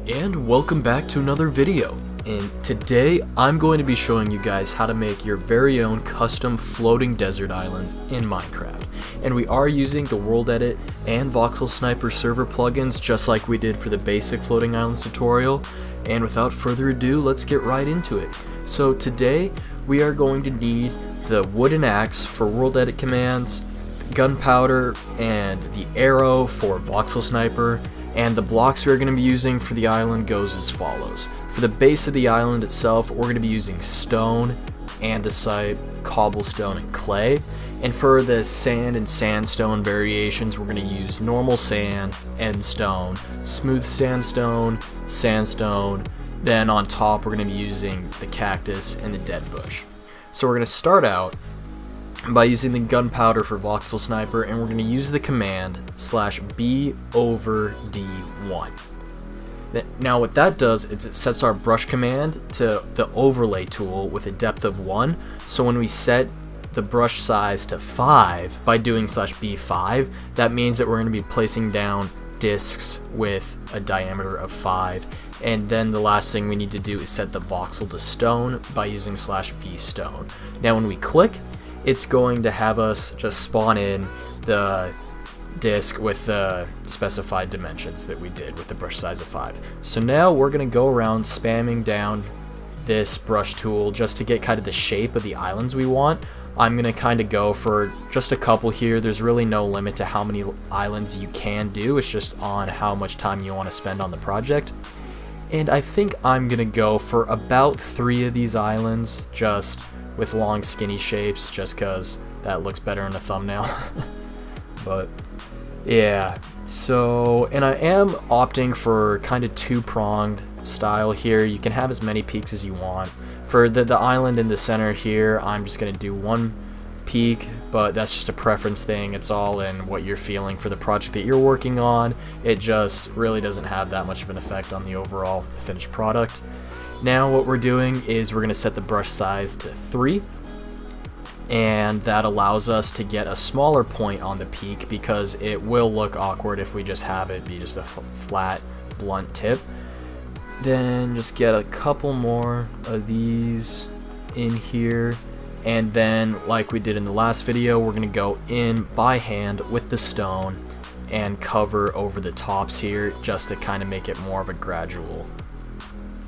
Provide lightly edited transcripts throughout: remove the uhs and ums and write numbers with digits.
And welcome back to another video. And today I'm going to be showing you guys how to make your very own custom floating desert islands in Minecraft. And we are using the World Edit and Voxel Sniper server plugins just like we did for the basic floating islands tutorial. And without further ado, let's get right into it. So today we are going to need the wooden axe for World Edit commands, gunpowder and the arrow for Voxel Sniper, and the blocks we're going to be using for the island goes as follows. For the base of the island itself, we're going to be using stone, andesite, cobblestone, and clay. And for the sand and sandstone variations, we're going to use normal sand, end stone, smooth sandstone, sandstone. Then on top, we're going to be using the cactus and the dead bush. So we're going to start out by using the gunpowder for Voxel Sniper, and we're going to use the command /B/D1. Now what that does is it sets our brush command to the overlay tool with a depth of 1, so when we set the brush size to 5 by doing /B5, that means that we're going to be placing down discs with a diameter of 5. And then the last thing we need to do is set the voxel to stone by using /V_stone. Now when we click, it's going to have us just spawn in the disk with the specified dimensions that we did with the brush size of 5. So now we're going to go around spamming down this brush tool just to get kind of the shape of the islands we want. I'm going to kind of go for just a couple here. There's really no limit to how many islands you can do. It's just on how much time you want to spend on the project. And I think I'm going to go for about 3 of these islands, just with long skinny shapes, just because that looks better in the thumbnail. But yeah, so, and I am opting for kind of two-pronged style here. You can have as many peaks as you want. For the island in the center here, I'm just going to do one peak, but that's just a preference thing. It's all in what you're feeling for the project that you're working on. It just really doesn't have that much of an effect on the overall finished product. Now what we're doing is we're going to set the brush size to 3, and that allows us to get a smaller point on the peak because it will look awkward if we just have it be just a flat, blunt tip. Then just get a couple more of these in here, and then like we did in the last video, we're going to go in by hand with the stone and cover over the tops here just to kind of make it more of a gradual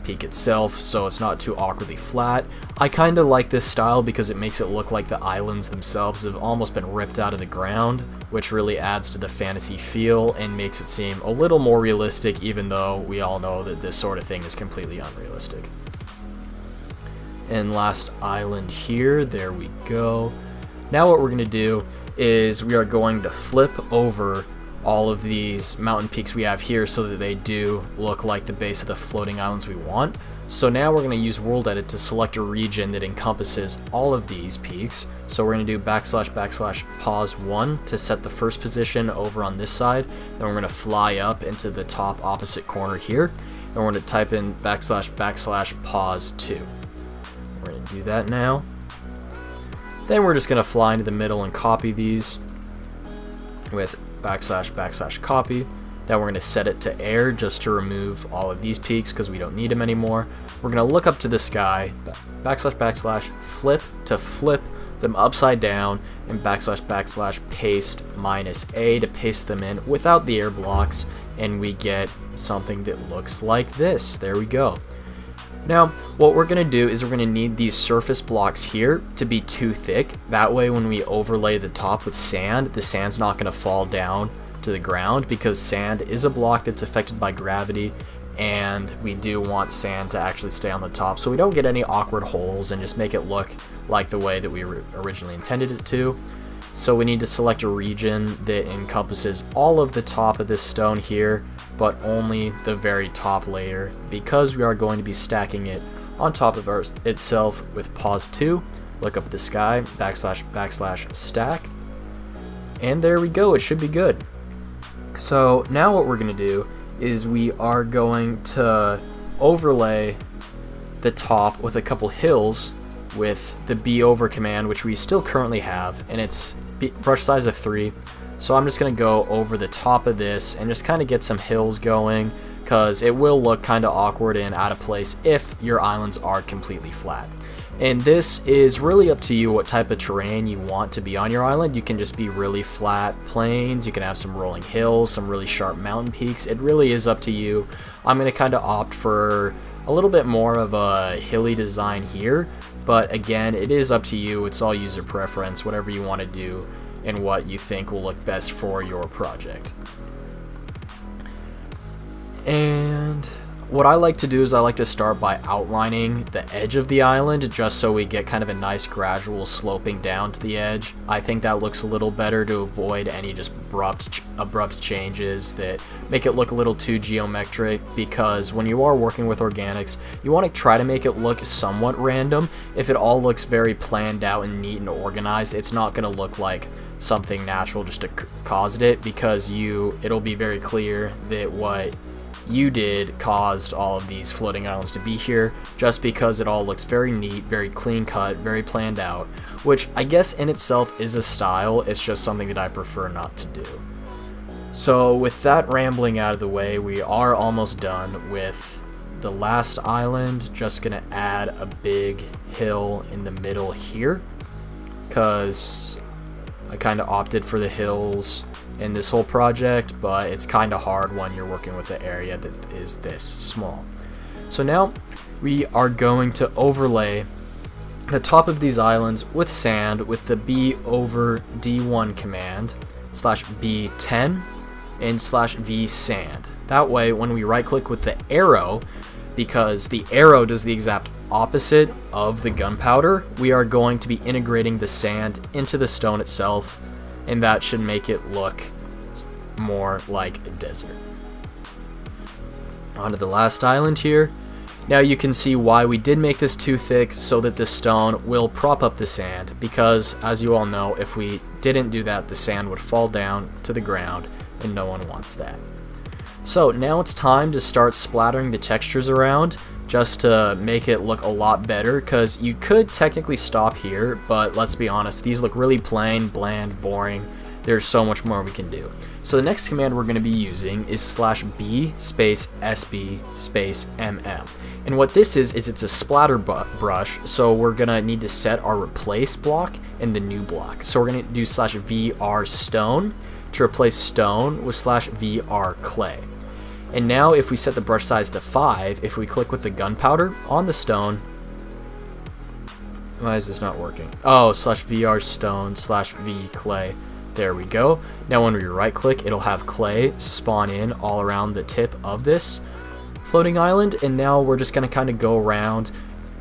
peak itself, so it's not too awkwardly flat. I kind of like this style because it makes it look like the islands themselves have almost been ripped out of the ground, which really adds to the fantasy feel and makes it seem a little more realistic, even though we all know that this sort of thing is completely unrealistic. And last island here, there we go. Now what we're going to do is we are going to flip over all of these mountain peaks we have here so that they do look like the base of the floating islands we want. So now we're going to use World Edit to select a region that encompasses all of these peaks. So we're going to do //pause1 to set the first position over on this side. Then we're going to fly up into the top opposite corner here, and we're going to type in //pause2. We're going to do that now. Then we're just going to fly into the middle and copy these with //copy. Then we're going to set it to air just to remove all of these peaks because we don't need them anymore. We're going to look up to the sky, //flip to flip them upside down, and // paste -A to paste them in without the air blocks, and we get something that looks like this. There we go. Now, what we're going to do is we're going to need these surface blocks here to be too thick. That way when we overlay the top with sand, the sand's not going to fall down to the ground because sand is a block that's affected by gravity, and we do want sand to actually stay on the top so we don't get any awkward holes and just make it look like the way that we originally intended it to. So we need to select a region that encompasses all of the top of this stone here, but only the very top layer, because we are going to be stacking it on top of itself with pause 2. Look up at the sky, // stack, and there we go. It should be good. So now what we're going to do is we are going to overlay the top with a couple hills with the B over command, which we still currently have, and it's brush size of 3. So I'm just going to go over the top of this and just kind of get some hills going, because it will look kind of awkward and out of place if your islands are completely flat. And this is really up to you what type of terrain you want to be on your island. You can just be really flat plains, you can have some rolling hills, some really sharp mountain peaks. It really is up to you. I'm going to kind of opt for a little bit more of a hilly design here, but again, it is up to you. It's all user preference, whatever you want to do and what you think will look best for your project. And what I like to do is I like to start by outlining the edge of the island, just so we get kind of a nice gradual sloping down to the edge. I think that looks a little better to avoid any just abrupt changes that make it look a little too geometric, because when you are working with organics, you want to try to make it look somewhat random. If it all looks very planned out and neat and organized, it's not going to look like something natural just caused it, because it'll be very clear that what you did caused all of these floating islands to be here, just because it all looks very neat, very clean cut, very planned out, which I guess in itself is a style. It's just something that I prefer not to do. So with that rambling out of the way, we are almost done with the last island. Just gonna add a big hill in the middle here, because I kind of opted for the hills in this whole project, but it's kind of hard when you're working with an area that is this small. So now we are going to overlay the top of these islands with sand with the B over D1 command /B10 and /V sand. That way when we right click with the arrow, because the arrow does the exact opposite of the gunpowder, we are going to be integrating the sand into the stone itself, and that should make it look more like a desert. On to the last island here. Now you can see why we did make this too thick, so that the stone will prop up the sand, because as you all know, if we didn't do that, the sand would fall down to the ground, and no one wants that. So now it's time to start splattering the textures around, just to make it look a lot better, because you could technically stop here, but let's be honest, these look really plain, bland, boring. There's so much more we can do. So the next command we're going to be using is /B space SB space MM. And what this is it's a splatter brush, so we're going to need to set our replace block and the new block. So we're going to do /VR stone to replace stone with /VR clay. And now if we set the brush size to 5, if we click with the gunpowder on the stone, why is this not working? Oh, /VR stone /V clay. There we go. Now when we right click, it'll have clay spawn in all around the tip of this floating island. And now we're just going to kind of go around,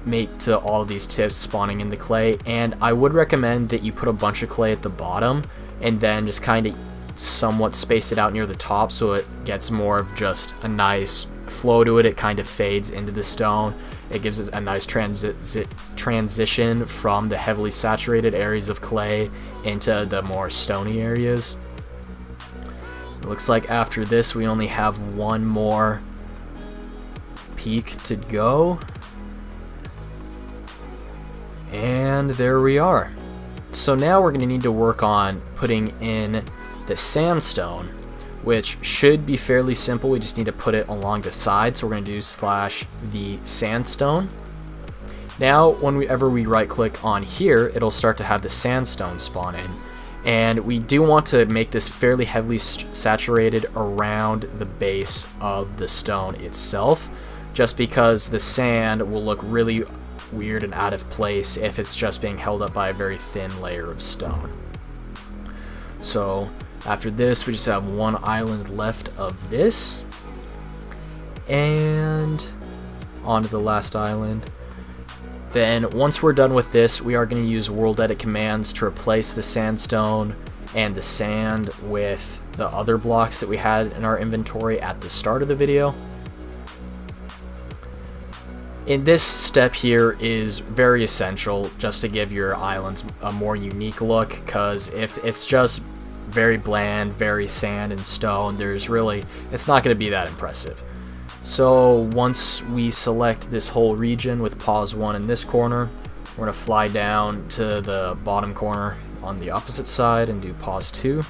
make to all of these tips spawning in the clay. And I would recommend that you put a bunch of clay at the bottom and then just kind of somewhat space it out near the top, so it gets more of just a nice flow to it. It kind of fades into the stone. It gives it a nice transition from the heavily saturated areas of clay into the more stony areas. It looks like after this we only have one more peak to go, and there we are. So now we're going to need to work on putting in the sandstone, which should be fairly simple. We just need to put it along the side, so we're going to do /V sandstone. Now whenever we right click on here, it'll start to have the sandstone spawn in, and we do want to make this fairly heavily saturated around the base of the stone itself, just because the sand will look really weird and out of place if it's just being held up by a very thin layer of stone. So after this, we just have one island left of this, and on to the last island. Then once we're done with this, we are going to use world edit commands to replace the sandstone and the sand with the other blocks that we had in our inventory at the start of the video. And this step here is very essential just to give your islands a more unique look, because if it's just very bland, very sand and stone, it's not going to be that impressive. So once we select this whole region with pause 1 in this corner, we're going to fly down to the bottom corner on the opposite side and do pause 2.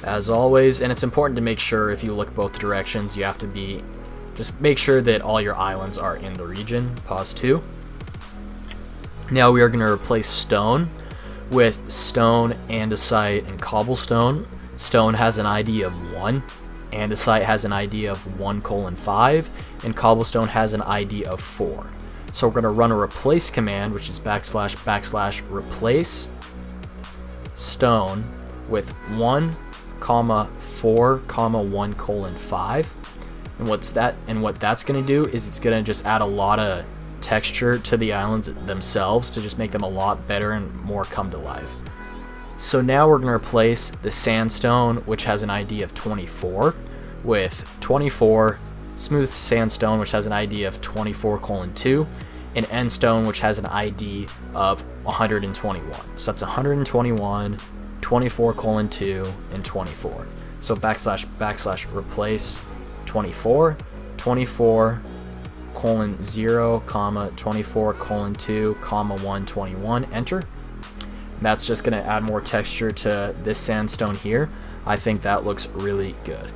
as always, and it's important to make sure if you look both directions, you have to be, just make sure that all your islands are in the region. Pause 2. Now we are going to replace stone with stone, andesite, and cobblestone. Stone has an ID of 1, andesite has an ID of 1:5, and cobblestone has an ID of 4. So we're going to run a replace command, which is / replace stone with 1, 4, 1:5. And what that's going to do is it's going to just add a lot of texture to the islands themselves to just make them a lot better and more come to life. So now we're going to replace the sandstone, which has an ID of 24, with 24, smooth sandstone, which has an ID of 24:2, and endstone, which has an ID of 121. So that's 121, 24:2, and 24. So / replace 24, 24, :0, 24:2, 121, enter. And that's just going to add more texture to this sandstone here. I think that looks really good.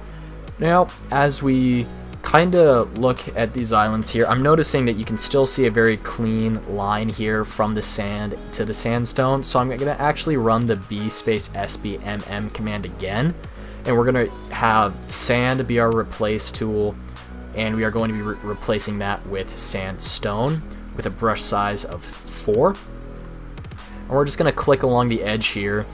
Now, as we kind of look at these islands here, I'm noticing that you can still see a very clean line here from the sand to the sandstone. So I'm going to actually run the b_sbmm command again, and we're going to have sand be our replace tool, and we are going to be replacing that with sandstone with a brush size of 4. And we're just going to click along the edge here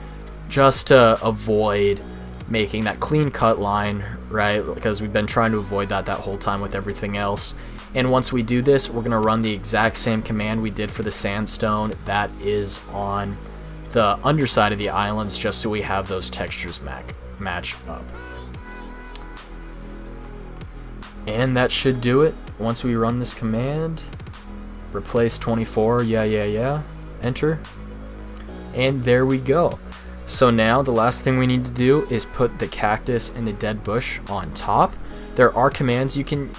just to avoid making that clean cut line, right? Because we've been trying to avoid that whole time with everything else. And once we do this, we're going to run the exact same command we did for the sandstone that is on the underside of the islands, just so we have those textures match up. And that should do it. Once we run this command, replace 24, yeah, enter. And there we go. So now the last thing we need to do is put the cactus and the dead bush on top. There are commands you can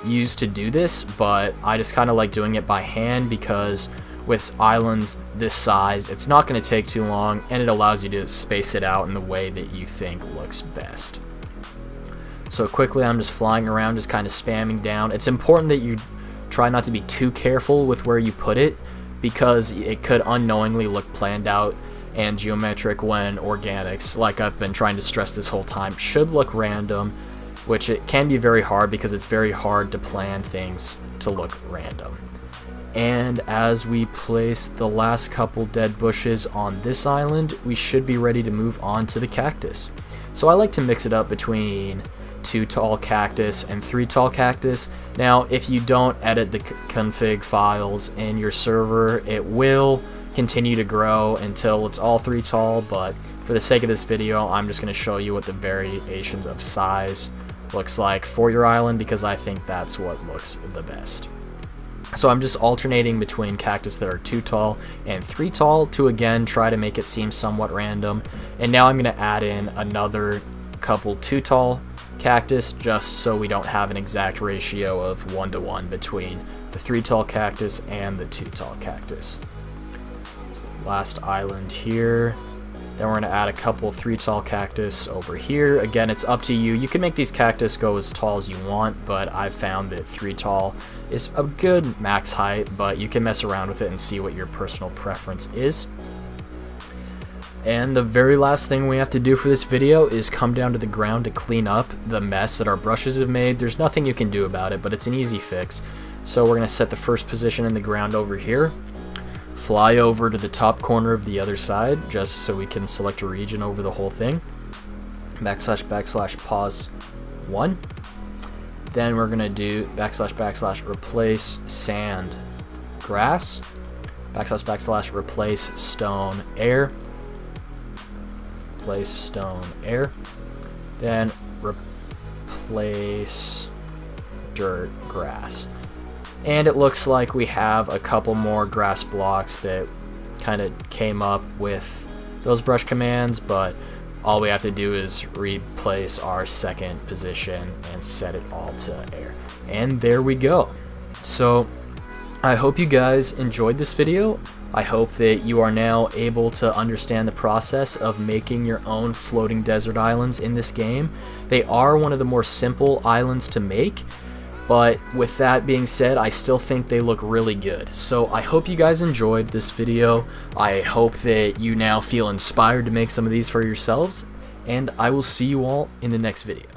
use to do this, but I just kind of like doing it by hand because with islands this size, it's not going to take too long, and it allows you to space it out in the way that you think looks best. So quickly, I'm just flying around, just kind of spamming down. It's important that you try not to be too careful with where you put it, because it could unknowingly look planned out and geometric when organics, like I've been trying to stress this whole time, should look random, which it can be very hard because it's very hard to plan things to look random. And as we place the last couple dead bushes on this island, we should be ready to move on to the cactus. So I like to mix it up between 2 tall cactus and 3 tall cactus. Now, if you don't edit the config files in your server, it will continue to grow until it's all 3 tall, but for the sake of this video, I'm just going to show you what the variations of size looks like for your island, because I think that's what looks the best. So I'm just alternating between cactus that are 2 tall and 3 tall to again try to make it seem somewhat random. And now I'm going to add in another couple 2 tall cactus just so we don't have an exact ratio of 1:1 between the 3 tall cactus and the 2 tall cactus. So last island here. Then we're going to add a couple 3 tall cactus over here. Again, it's up to you. You can make these cactus go as tall as you want, but I've found that 3 tall is a good max height, but you can mess around with it and see what your personal preference is. And the very last thing we have to do for this video is come down to the ground to clean up the mess that our brushes have made. There's nothing you can do about it, but it's an easy fix. So we're going to set the first position in the ground over here. Fly over to the top corner of the other side, just so we can select a region over the whole thing. / pause 1. Then we're going to do / replace sand grass. / replace stone air. Replace stone air. Then replace dirt grass. And it looks like we have a couple more grass blocks that kind of came up with those brush commands, but all we have to do is replace our second position and set it all to air. And there we go. So I hope you guys enjoyed this video. I hope that you are now able to understand the process of making your own floating desert islands in this game. They are one of the more simple islands to make, but with that being said, I still think they look really good. So I hope you guys enjoyed this video. I hope that you now feel inspired to make some of these for yourselves, and I will see you all in the next video.